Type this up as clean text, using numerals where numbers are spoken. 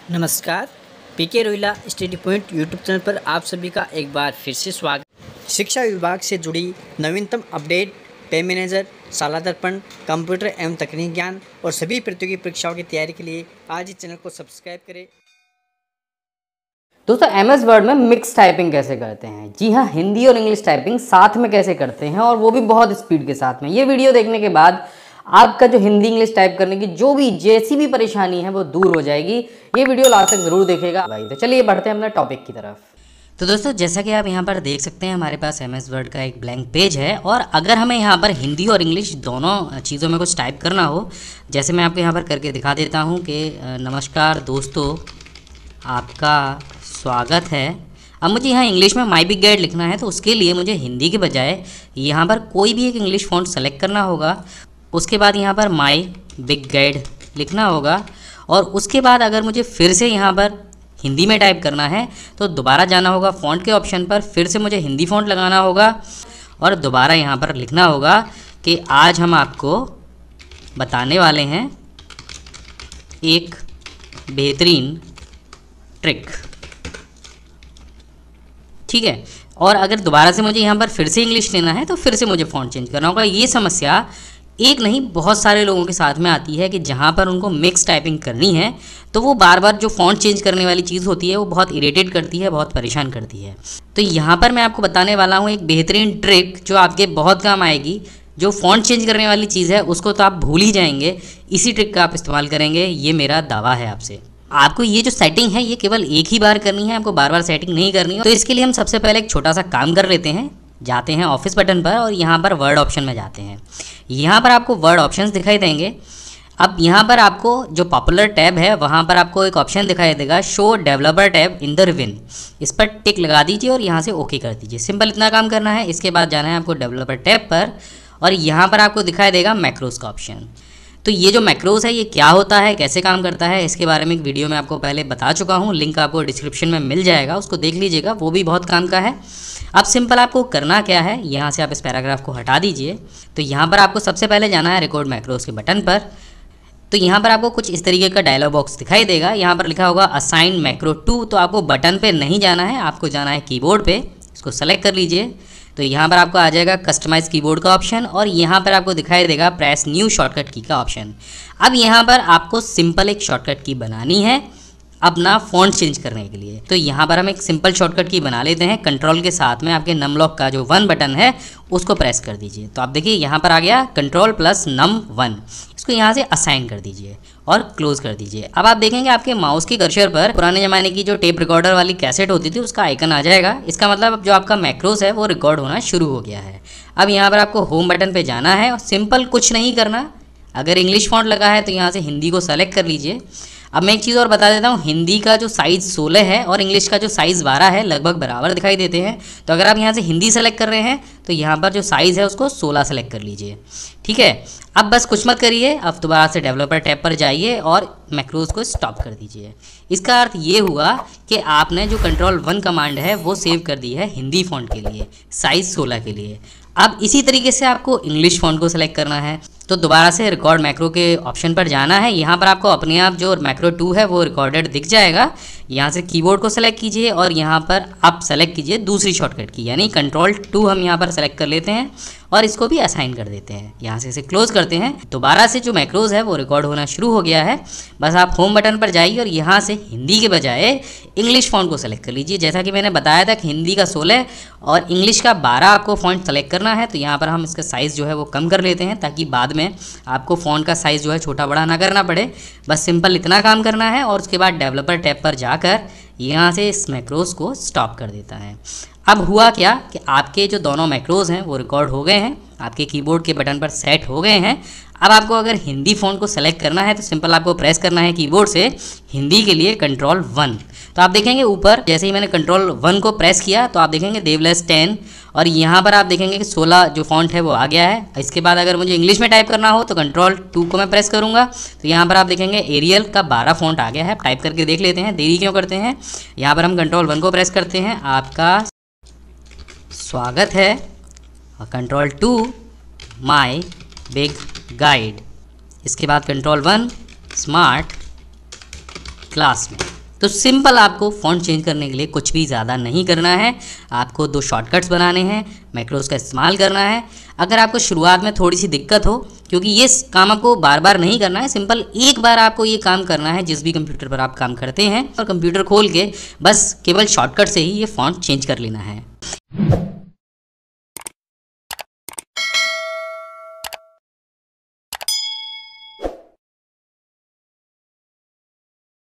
नमस्कार, PK Rohila study point YouTube channel पर आप सभी का एक बार फिर से स्वागत। शिक्षा विभाग से जुड़ी नवीनतम अपडेट, पे मैनेजर, शाला दर्पण, कंप्यूटर एवं तकनीक ज्ञान और सभी प्रतियोगी परीक्षाओं की तैयारी के लिए आज इस चैनल को सब्सक्राइब करें। दोस्तों, एमएस वर्ड में मिक्स टाइपिंग कैसे करते हैं? जी हाँ, हिंदी और इंग्लिश टाइपिंग साथ में कैसे करते हैं, और वो भी बहुत स्पीड के साथ में। ये वीडियो देखने के बाद आपका जो हिंदी इंग्लिश टाइप करने की जो भी जैसी भी परेशानी है वो दूर हो जाएगी। ये वीडियो लास्ट तक जरूर देखेगा भाई। तो चलिए बढ़ते हैं अपने टॉपिक की तरफ। तो दोस्तों, जैसा कि आप यहाँ पर देख सकते हैं, हमारे पास एमएस वर्ड का एक ब्लैंक पेज है, और अगर हमें यहाँ पर हिंदी और इंग्लिश दोनों चीज़ों में कुछ टाइप करना हो, जैसे मैं आपको यहाँ पर करके दिखा देता हूँ कि नमस्कार दोस्तों, आपका स्वागत है। अब मुझे यहाँ इंग्लिश में माई बिग गाइड लिखना है, तो उसके लिए मुझे हिंदी के बजाय यहाँ पर कोई भी एक इंग्लिश फ़ॉन्ट सेलेक्ट करना होगा। उसके बाद यहाँ पर माई बिग गाइड लिखना होगा, और उसके बाद अगर मुझे फिर से यहाँ पर हिंदी में टाइप करना है तो दोबारा जाना होगा फ़ॉन्ट के ऑप्शन पर, फिर से मुझे हिंदी फ़ॉन्ट लगाना होगा, और दोबारा यहाँ पर लिखना होगा कि आज हम आपको बताने वाले हैं एक बेहतरीन ट्रिक। ठीक है। और अगर दोबारा से मुझे यहाँ पर फिर से इंग्लिश लेना है तो फिर से मुझे फ़ॉन्ट चेंज करना होगा। ये समस्या एक नहीं बहुत सारे लोगों के साथ में आती है कि जहाँ पर उनको मिक्स टाइपिंग करनी है तो वो बार बार जो फ़ॉन्ट चेंज करने वाली चीज़ होती है वो बहुत इरिटेट करती है, बहुत परेशान करती है। तो यहाँ पर मैं आपको बताने वाला हूँ एक बेहतरीन ट्रिक जो आपके बहुत काम आएगी। जो फ़ॉन्ट चेंज करने वाली चीज़ है उसको तो आप भूल ही जाएंगे, इसी ट्रिक का आप इस्तेमाल करेंगे, ये मेरा दावा है आपसे। आपको ये जो सेटिंग है ये केवल एक ही बार करनी है, आपको बार बार सेटिंग नहीं करनी है। तो इसके लिए हम सबसे पहले एक छोटा सा काम कर लेते हैं। जाते हैं ऑफिस बटन पर और यहाँ पर वर्ड ऑप्शन में जाते हैं। यहाँ पर आपको वर्ड ऑप्शंस दिखाई देंगे। अब यहाँ पर आपको जो पॉपुलर टैब है वहाँ पर आपको एक ऑप्शन दिखाई देगा, show developer tab in the ribbon. इस पर टिक लगा दीजिए और यहाँ से ओके कर दीजिए। सिंपल इतना काम करना है। इसके बाद जाना है आपको डेवलपर टैब पर, और यहाँ पर आपको दिखाई देगा मैक्रोस का ऑप्शन। तो ये जो मैक्रोस है ये क्या होता है, कैसे काम करता है, इसके बारे में एक वीडियो में आपको पहले बता चुका हूँ। लिंक आपको डिस्क्रिप्शन में मिल जाएगा, उसको देख लीजिएगा, वो भी बहुत काम का है। अब सिंपल आपको करना क्या है, यहाँ से आप इस पैराग्राफ को हटा दीजिए। तो यहाँ पर आपको सबसे पहले जाना है रिकॉर्ड मैक्रोस के बटन पर। तो यहाँ पर आपको कुछ इस तरीके का डायलॉग बॉक्स दिखाई देगा। यहाँ पर लिखा होगा असाइन मैक्रो टू। तो आपको बटन पे नहीं जाना है, आपको जाना है कीबोर्ड पे। इसको सेलेक्ट कर लीजिए। तो यहाँ पर आपको आ जाएगा कस्टमाइज कीबोर्ड का ऑप्शन, और यहाँ पर आपको दिखाई देगा प्रेस न्यू शॉर्टकट की का ऑप्शन। अब यहाँ पर आपको सिंपल एक शॉर्टकट की बनानी है अपना फ़ॉन्ट चेंज करने के लिए। तो यहाँ पर हम एक सिंपल शॉर्टकट की बना लेते हैं। कंट्रोल के साथ में आपके नम लॉक का जो 1 बटन है उसको प्रेस कर दीजिए। तो आप देखिए यहाँ पर आ गया कंट्रोल प्लस नम 1। इसको यहाँ से असाइन कर दीजिए और क्लोज कर दीजिए। अब आप देखेंगे आपके माउस की कर्सर पर पुराने ज़माने की जो टेप रिकॉर्डर वाली कैसेट होती थी उसका आइकन आ जाएगा। इसका मतलब अब जो आपका मैक्रोस है वो रिकॉर्ड होना शुरू हो गया है। अब यहाँ पर आपको होम बटन पर जाना है और सिंपल कुछ नहीं करना। अगर इंग्लिश फॉन्ट लगा है तो यहाँ से हिंदी को सेलेक्ट कर लीजिए। अब मैं एक चीज़ और बता देता हूँ, हिंदी का जो साइज़ 16 है और इंग्लिश का जो साइज़ 12 है लगभग बराबर दिखाई देते हैं। तो अगर आप यहाँ से हिंदी सेलेक्ट कर रहे हैं तो यहाँ पर जो साइज़ है उसको 16 सेलेक्ट कर लीजिए। ठीक है। अब बस कुछ मत करिए, अब दोबारा से डेवलपर टैब पर जाइए और मैक्रोस को स्टॉप कर दीजिए। इसका अर्थ ये हुआ कि आपने जो कंट्रोल 1 कमांड है वो सेव कर दी है हिंदी फ़ॉन्ट के लिए, साइज़ 16 के लिए। अब इसी तरीके से आपको इंग्लिश फ़ॉन्ट को सेलेक्ट करना है। तो दोबारा से रिकॉर्ड मैक्रो के ऑप्शन पर जाना है। यहाँ पर आपको अपने आप जो मैक्रो 2 है वो रिकॉर्डेड दिख जाएगा। यहाँ से कीबोर्ड को सेलेक्ट कीजिए और यहाँ पर आप सेलेक्ट कीजिए दूसरी शॉर्टकट की, यानी कंट्रोल 2 हम यहाँ पर सेलेक्ट कर लेते हैं और इसको भी असाइन कर देते हैं। यहाँ से इसे क्लोज करते हैं। दोबारा से जो मैक्रोज है वो रिकॉर्ड होना शुरू हो गया है। बस आप होम बटन पर जाइए और यहाँ से हिंदी के बजाय इंग्लिश फ़ॉन्ट को सेलेक्ट कर लीजिए। जैसा कि मैंने बताया था कि हिंदी का 16 और इंग्लिश का 12 आपको फ़ॉन्ट सेलेक्ट करना है। तो यहाँ पर हम इसका साइज़ जो है वो कम कर लेते हैं ताकि बाद में आपको फ़ॉन्ट का साइज़ जो है छोटा बड़ा ना करना पड़े। बस सिंपल इतना काम करना है और उसके बाद डेवलपर टैब पर जाकर यहाँ से इस मैक्रोस को स्टॉप कर देता है। अब हुआ क्या कि आपके जो दोनों मैक्रोस हैं वो रिकॉर्ड हो गए हैं, आपके कीबोर्ड के बटन पर सेट हो गए हैं। अब आपको अगर हिंदी फ़ॉन्ट को सेलेक्ट करना है तो सिंपल आपको प्रेस करना है कीबोर्ड से हिंदी के लिए कंट्रोल 1। तो आप देखेंगे ऊपर जैसे ही मैंने कंट्रोल 1 को प्रेस किया तो आप देखेंगे देवलेस 10, और यहाँ पर आप देखेंगे कि 16 जो फ़ॉन्ट है वो आ गया है। इसके बाद अगर मुझे इंग्लिश में टाइप करना हो तो कंट्रोल 2 को मैं प्रेस करूँगा तो यहाँ पर आप देखेंगे एरियल का 12 फ़ॉन्ट आ गया है। टाइप करके देख लेते हैं, देरी क्यों करते हैं। यहाँ पर हम कंट्रोल 1 को प्रेस करते हैं, आपका स्वागत है, और कंट्रोल 2 माई बिग गाइड। इसके बाद कंट्रोल 1 स्मार्ट क्लास में। तो सिंपल आपको फ़ॉन्ट चेंज करने के लिए कुछ भी ज़्यादा नहीं करना है, आपको 2 शॉर्टकट्स बनाने हैं, मैक्रोस का इस्तेमाल करना है। अगर आपको शुरुआत में थोड़ी सी दिक्कत हो, क्योंकि ये काम आपको बार बार नहीं करना है, सिंपल एक बार आपको ये काम करना है जिस भी कंप्यूटर पर आप काम करते हैं, और कंप्यूटर खोल के बस केवल शॉर्टकट से ही ये फ़ॉन्ट चेंज कर लेना है।